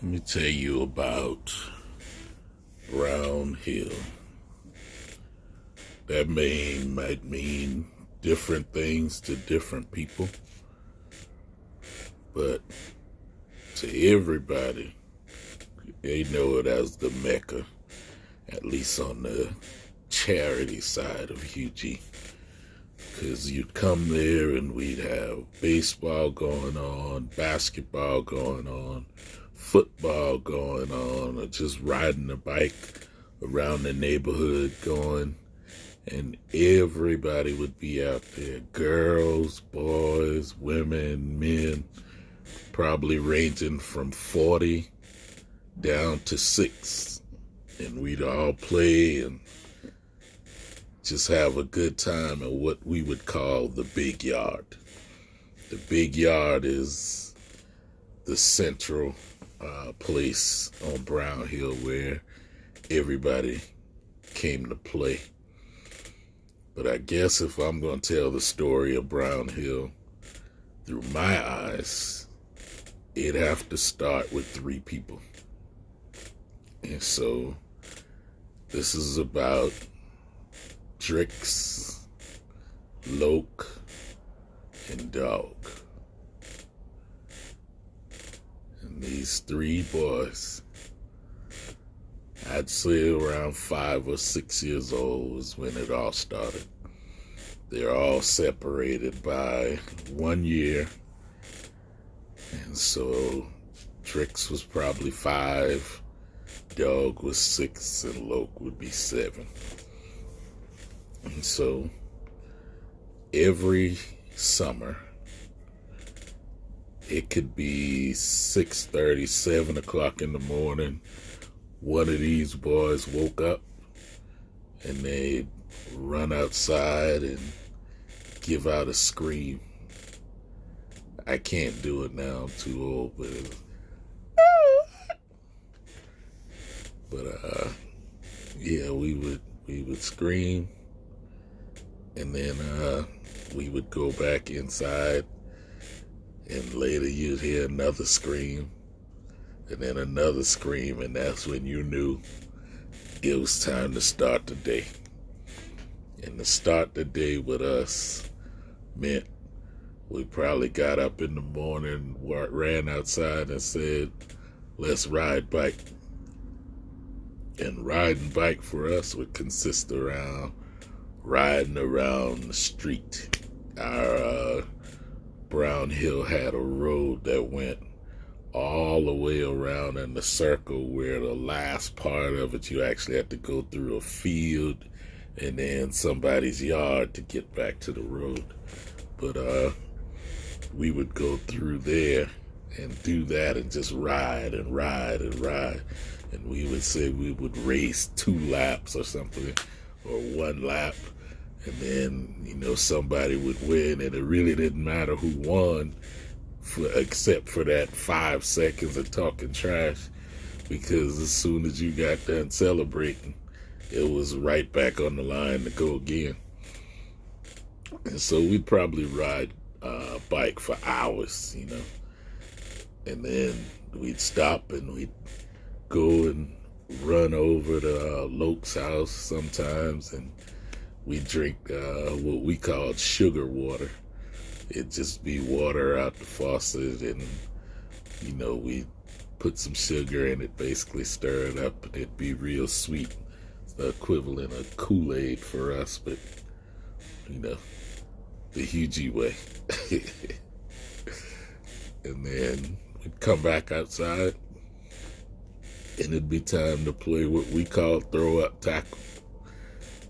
Let me tell you about Brown Hill. That name might mean different things to different people, but to everybody, they know it as the Mecca, at least on the charity side of UG. Because you'd come there and we'd have baseball going on, basketball going on, football going on, or just riding a bike around the neighborhood going. And everybody would be out there, girls, boys, women, men, probably ranging from 40 down to 6. And we'd all play and just have a good time in what we would call the big yard. The big yard is the central place on Brown Hill where everybody came to play. But I guess if I'm going to tell the story of Brown Hill through my eyes, it'd have to start with 3 people. And so this is about Drix, Loke, and Dog. And these 3 boys, I'd say around 5 or 6 years old is when it all started. They're all separated by 1 year. And so Drix was probably 5, Dog was 6, and Loke would be 7. And so every summer, it could be 6:30, 7 o'clock in the morning, one of these boys woke up and they'd run outside and give out a scream. I can't do it now, I'm too old, but yeah, we would scream. And then we would go back inside, and later you'd hear another scream, and then another scream, and that's when you knew it was time to start the day. And to start the day with us meant we probably got up in the morning, ran outside and said, let's ride bike. And riding bike for us would consist around riding around the street. Our Brown Hill had a road that went all the way around in the circle, where the last part of it you actually had to go through a field and then somebody's yard to get back to the road. But we would go through there and do that and just ride and ride and ride. And we would say we would race 2 laps or something, or 1 lap, and then, somebody would win, and it really didn't matter who won, except for that 5 seconds of talking trash, because as soon as you got done celebrating, it was right back on the line to go again. And so we'd probably ride bike for hours, and then we'd stop and we'd go and run over to Loke's house sometimes, and we drink what we called sugar water. It'd just be water out the faucet, and we put some sugar in it, basically stir it up, and it'd be real sweet. It's the equivalent of Kool-Aid for us, but the Hugie way. And then we'd come back outside, and it'd be time to play what we call throw up tackle.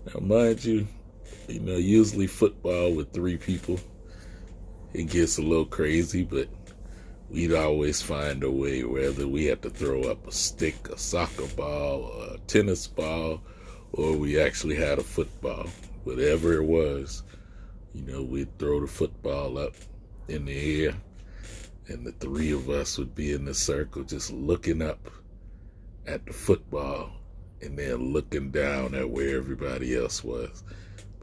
Now, mind you, usually football with 3 people, it gets a little crazy, but we'd always find a way, whether we had to throw up a stick, a soccer ball, a tennis ball, or we actually had a football. Whatever it was, we'd throw the football up in the air, and the 3 of us would be in the circle just looking up at the football and then looking down at where everybody else was,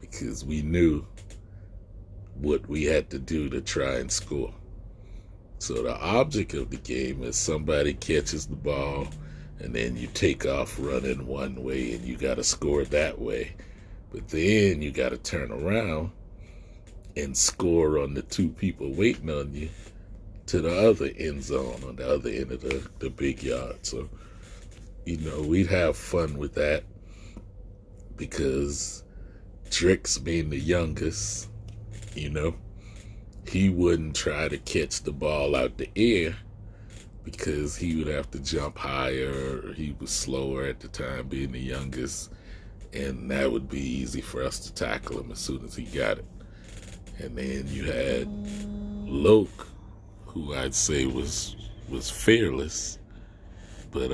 because we knew what we had to do to try and score. So the object of the game is somebody catches the ball and then you take off running one way and you got to score that way. But then you got to turn around and score on the two people waiting on you to the other end zone on the other end of the big yard. So, we'd have fun with that because Drix being the youngest, he wouldn't try to catch the ball out the air because he would have to jump higher. He was slower at the time, being the youngest, and that would be easy for us to tackle him as soon as he got it. And then you had Loke, who I'd say was fearless, but